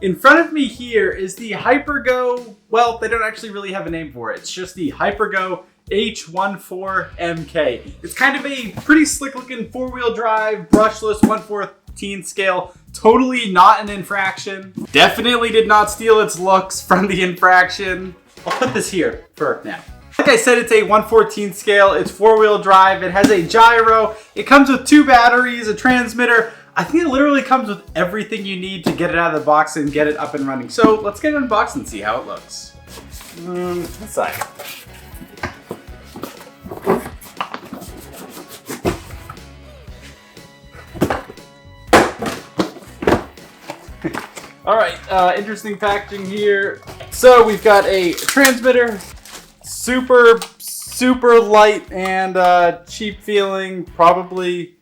In front of me here is the Hyper GO, well, they don't actually really have a name for it. It's just the Hyper GO H14MK. It's kind of a pretty slick looking four-wheel drive, brushless, 1/14 scale. Totally not an infraction. Definitely did not steal its looks from the infraction. I'll put this here for now. Like I said, it's a 1/14 scale. It's four-wheel drive. It has a gyro. It comes with 2 batteries, a transmitter. I think it literally comes with everything you need to get it out of the box and get it up and running. So let's get it unboxed and see how it looks. This side. All right, interesting packaging here. So we've got a transmitter, super light and cheap feeling. Probably,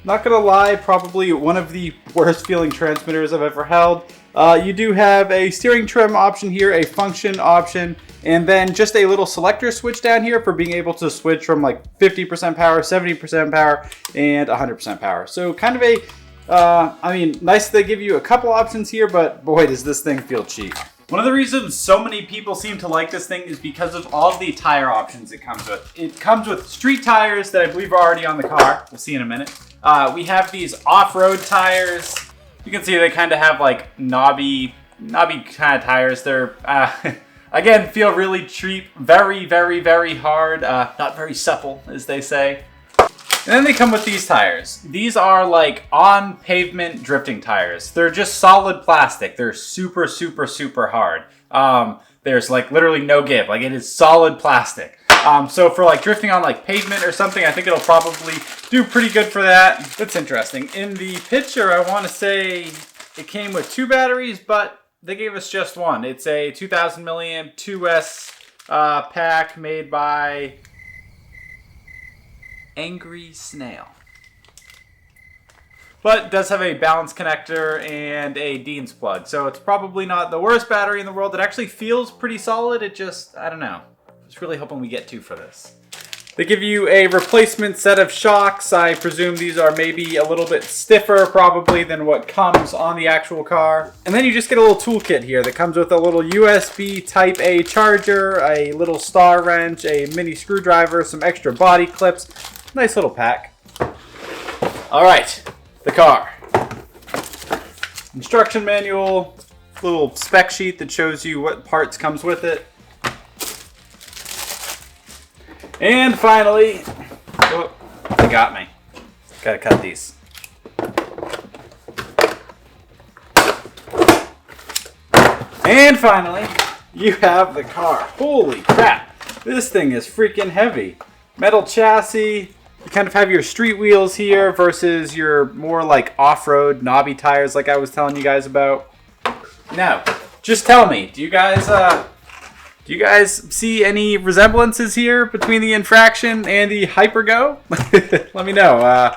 not gonna lie, probably one of the worst feeling transmitters I've ever held. You do have a steering trim option here, a function option, and then just a little selector switch down here for being able to switch from like 50% power, 70% power, and 100% power. So kind of a I mean, nice they give you a couple options here, but boy, does this thing feel cheap. One of the reasons so many people seem to like this thing is because of all the tire options it comes with. It comes with street tires that I believe are already on the car. We'll see in a minute. We have these off-road tires. You can see they kind of have like knobby kind of tires. They're, again, feel really cheap, very hard, not very supple, as they say. And then they come with these tires. These are like on pavement drifting tires. They're just solid plastic. They're super hard. There's like literally no give. Like it is solid plastic. So for like drifting on like pavement or something, I think it'll probably do pretty good for that. That's interesting. In the picture, I want to say it came with 2 batteries, but they gave us just one. It's a 2000 milliamp 2S pack made by Angry Snail. But it does have a balance connector and a Dean's plug, so it's probably not the worst battery in the world. It actually feels pretty solid. It just, I don't know. I was really hoping we get 2 for this. They give you a replacement set of shocks. I presume these are maybe a little bit stiffer probably than what comes on the actual car. And then you just get a little toolkit here that comes with a little USB Type A charger, a little star wrench, a mini screwdriver, some extra body clips. Nice little pack. All right, the car. Instruction manual, little spec sheet that shows you what parts comes with it. And finally, oh, they got me. Gotta cut these. And finally, you have the car. Holy crap, this thing is freaking heavy. Metal chassis. You kind of have your street wheels here versus your more like off-road knobby tires like I was telling you guys about. Now, just tell me, do you guys see any resemblances here between the infraction and the Hyper GO? Let me know. I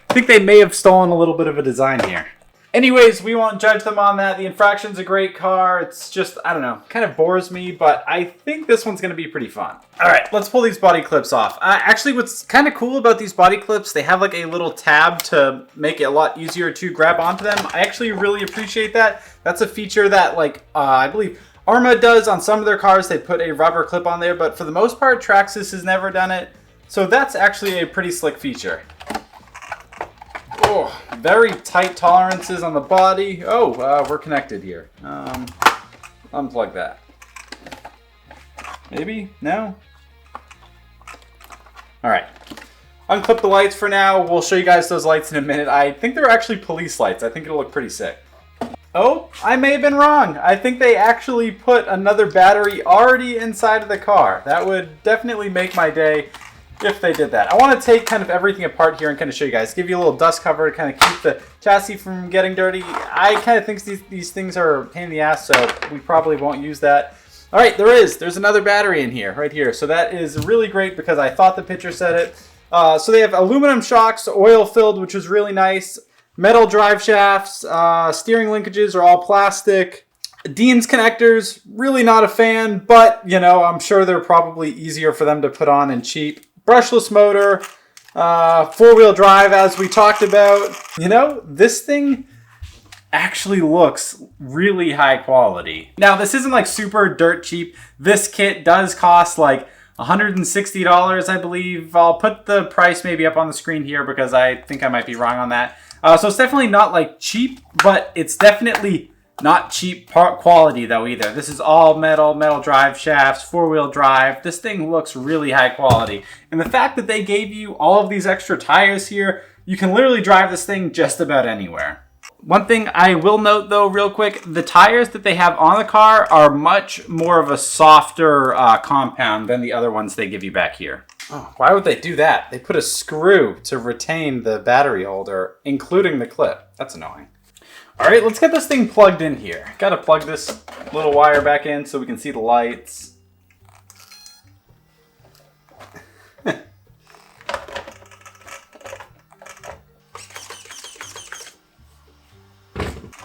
think they may have stolen a little bit of a design here. Anyways, we won't judge them on that. The infraction's a great car. It's just, I don't know, kind of bores me, but I think this one's going to be pretty fun. All right, let's pull these body clips off. Actually, what's kind of cool about these body clips, they have like a little tab to make it a lot easier to grab onto them. I actually really appreciate that. That's a feature that like, I believe Arma does on some of their cars. They put a rubber clip on there, but for the most part, Traxxas has never done it. So that's actually a pretty slick feature. Oh, very tight tolerances on the body. Oh, we're connected here. Unplug that. Maybe? No? All right. Unclip the lights for now. We'll show you guys those lights in a minute. I think they're actually police lights. I think it'll look pretty sick. Oh, I may have been wrong. I think they actually put another battery already inside of the car. That would definitely make my day if they did that. I want to take kind of everything apart here and kind of show you guys. Give you a little dust cover to kind of keep the chassis from getting dirty. I kind of think these things are a pain in the ass, so we probably won't use that. All right, there's another battery in here, right here. So that is really great because I thought the picture said it. So they have aluminum shocks, oil filled, which is really nice. Metal drive shafts, steering linkages are all plastic. Dean's connectors, really not a fan, but you know, I'm sure they're probably easier for them to put on and cheap. Brushless motor, 4-wheel drive as we talked about. You know, this thing actually looks really high quality. Now, this isn't like super dirt cheap. This kit does cost like $160, I believe. I'll put the price maybe up on the screen here because I think I might be wrong on that. So it's definitely not like cheap, but it's definitely not cheap quality though either. This is all metal drive shafts, 4-wheel drive. This thing looks really high quality. And the fact that they gave you all of these extra tires here, you can literally drive this thing just about anywhere. One thing I will note though real quick, the tires that they have on the car are much more of a softer compound than the other ones they give you back here. Oh, why would they do that? They put a screw to retain the battery holder, including the clip. That's annoying. All right, let's get this thing plugged in here. Gotta plug this little wire back in so we can see the lights.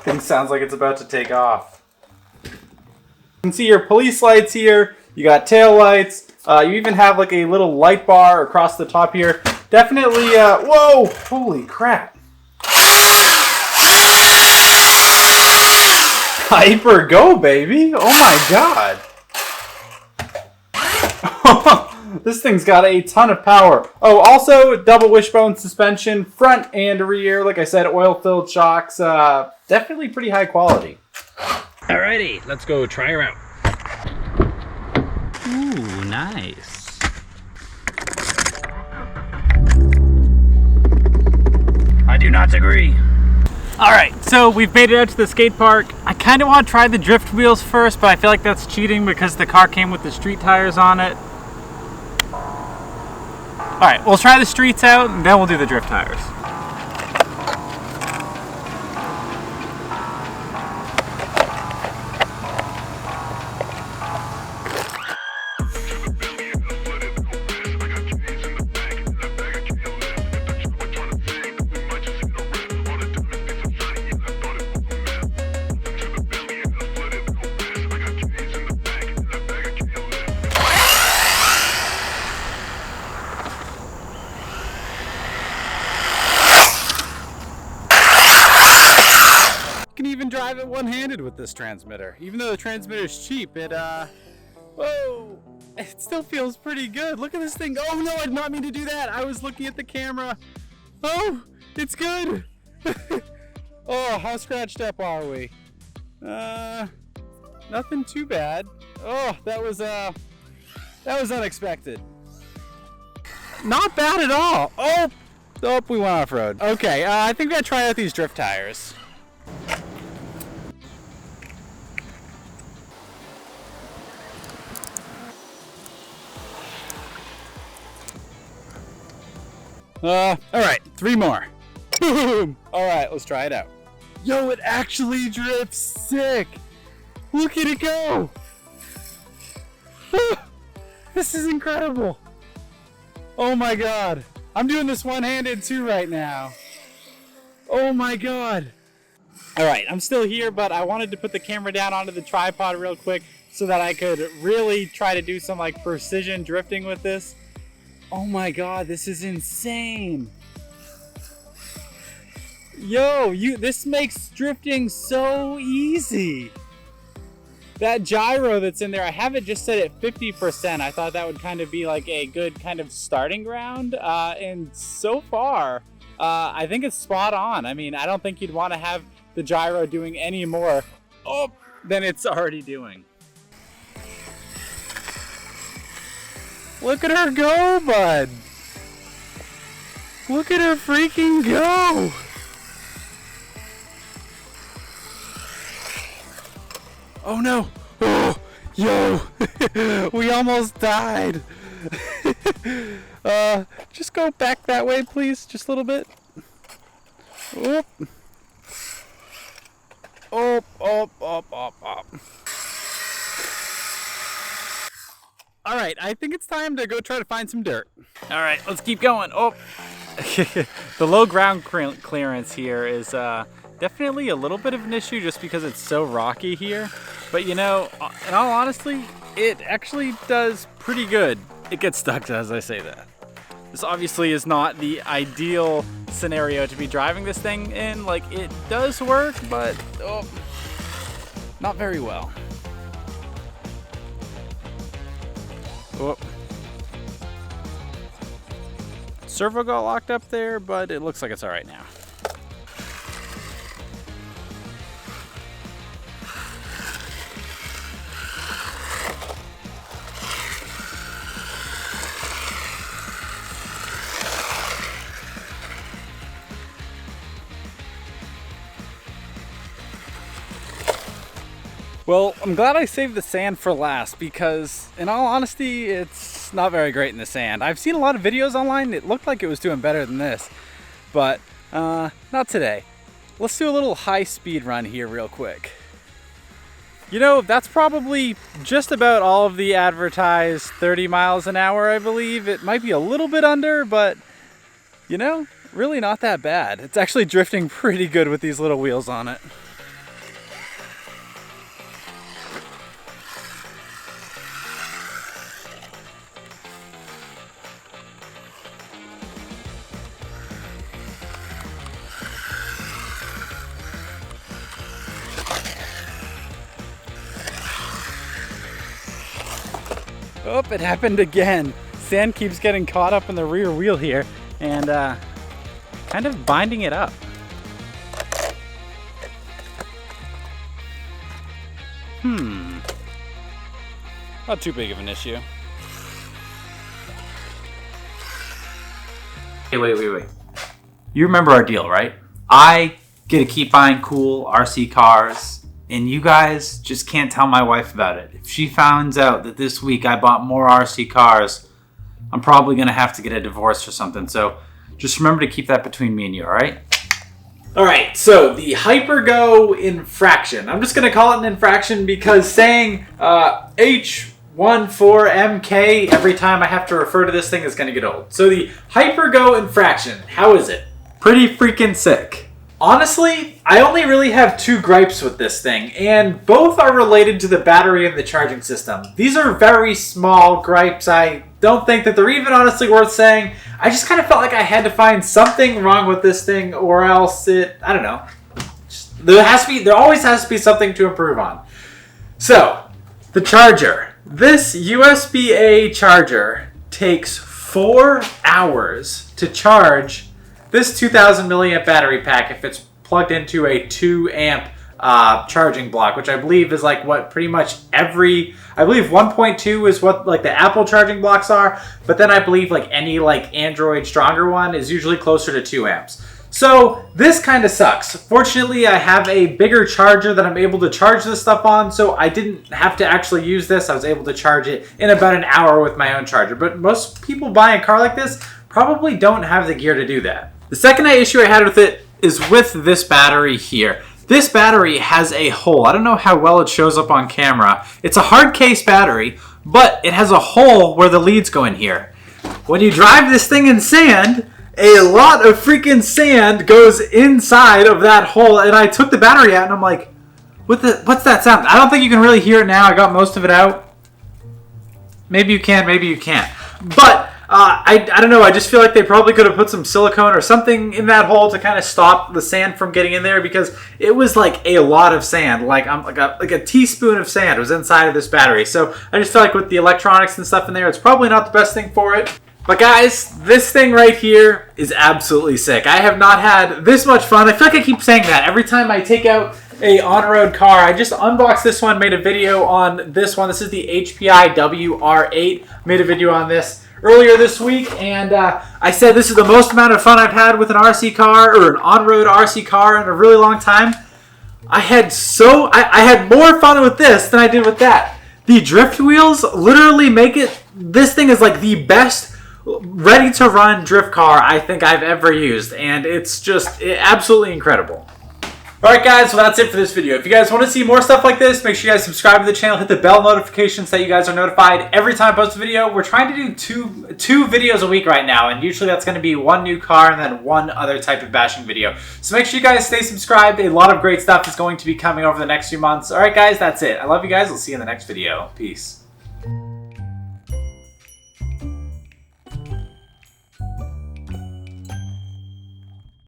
Thing sounds like it's about to take off. You can see your police lights here. You got tail lights. You even have like a little light bar across the top here. Definitely, whoa, holy crap. Hyper Go, baby. Oh my god. This thing's got a ton of power. Oh, also double wishbone suspension, front and rear. Like I said, oil-filled shocks. Definitely pretty high quality. Alrighty, let's go try her out. Ooh, nice. I do not agree. Alright, so we've made it out to the skate park. I kind of want to try the drift wheels first, but I feel like that's cheating because the car came with the street tires on it. Alright, we'll try the streets out and then we'll do the drift tires. Even drive it one-handed with this transmitter. Even though the transmitter is cheap, whoa, it still feels pretty good. Look at this thing. Oh no, I did not mean to do that. I was looking at the camera. Oh, it's good. Oh, how scratched up are we? Nothing too bad. Oh, that was unexpected. Not bad at all. Oh, we went off-road. Okay, I think we gotta try out these drift tires. All right, 3 more. Boom! All right, let's try it out. Yo, it actually drifts sick. Look at it go. This is incredible. Oh my God. I'm doing this one-handed too right now. Oh my God. All right, I'm still here, but I wanted to put the camera down onto the tripod real quick so that I could really try to do some like precision drifting with this. Oh my God, this is insane. Yo, this makes drifting so easy. That gyro that's in there, I have it just set at 50%. I thought that would kind of be like a good kind of starting ground. And so far, I think it's spot on. I mean, I don't think you'd want to have the gyro doing any more than it's already doing. Look at her go, bud. Look at her freaking go. Oh no. Oh, yo. We almost died. Just go back that way, please. Just a little bit. Oop. Up, up, up, up, up. All right, I think it's time to go try to find some dirt. All right, let's keep going. Oh, the low ground clearance here is definitely a little bit of an issue just because it's so rocky here. But you know, in all honesty, it actually does pretty good. It gets stuck as I say that. This obviously is not the ideal scenario to be driving this thing in. Like, it does work, but not very well. Oh. Servo got locked up there, but it looks like it's all right now. Well, I'm glad I saved the sand for last because, in all honesty, it's not very great in the sand. I've seen a lot of videos online. It looked like it was doing better than this, but not today. Let's do a little high-speed run here real quick. You know, that's probably just about all of the advertised 30 miles an hour, I believe. It might be a little bit under, but, you know, really not that bad. It's actually drifting pretty good with these little wheels on it. Oh, it happened again. Sand keeps getting caught up in the rear wheel here and kind of binding it up. Not too big of an issue. Hey, wait. You remember our deal, right? I get to keep buying cool RC cars, and you guys just can't tell my wife about it. If she finds out that this week I bought more RC cars, I'm probably going to have to get a divorce or something. So just remember to keep that between me and you, all right? All right, so the Hyper GO Infraction. I'm just going to call it an infraction because saying H14MK every time I have to refer to this thing is going to get old. So the Hyper GO Infraction, how is it? Pretty freaking sick. Honestly, I only really have two gripes with this thing, and both are related to the battery and the charging system. These are very small gripes. I don't think that they're even honestly worth saying. I just kind of felt like I had to find something wrong with this thing, or else I don't know. There always has to be something to improve on. So, the charger. This USB-A charger takes 4 hours to charge this 2000 milliamp battery pack if it's plugged into a 2 amp charging block, which I believe is like what pretty much I believe 1.2 is what like the Apple charging blocks are, but then I believe like any like Android stronger one is usually closer to 2 amps. So this kind of sucks. Fortunately, I have a bigger charger that I'm able to charge this stuff on, so I didn't have to actually use this. I was able to charge it in about an hour with my own charger, but most people buying a car like this probably don't have the gear to do that. The second issue I had with it is with this battery here. This battery has a hole. I don't know how well it shows up on camera. It's a hard case battery, but it has a hole where the leads go in here. When you drive this thing in sand, a lot of freaking sand goes inside of that hole, and I took the battery out and I'm like, what's that sound? I don't think you can really hear it now. I got most of it out. Maybe you can, maybe you can't. But I don't know. I just feel like they probably could have put some silicone or something in that hole to kind of stop the sand from getting in there, because it was like a lot of sand, like a teaspoon of sand was inside of this battery. So I just feel like with the electronics and stuff in there, it's probably not the best thing for it. But guys, this thing right here is absolutely sick. I have not had this much fun. I feel like I keep saying that every time I take out a on-road car. I just unboxed this one, made a video on this one. This is the HPI WR8. Made a video on this earlier this week, and I said this is the most amount of fun I've had with an RC car, or an on-road RC car, in a really long time. I had more fun with this than I did with that. The drift wheels literally make it, this thing is like the best ready-to-run drift car I think I've ever used, and it's just absolutely incredible. Alright guys, well that's it for this video. If you guys want to see more stuff like this, make sure you guys subscribe to the channel, hit the bell notification so that you guys are notified every time I post a video. We're trying to do two videos a week right now, and usually that's going to be one new car and then one other type of bashing video. So make sure you guys stay subscribed. A lot of great stuff is going to be coming over the next few months. Alright guys, that's it. I love you guys. I'll see you in the next video. Peace.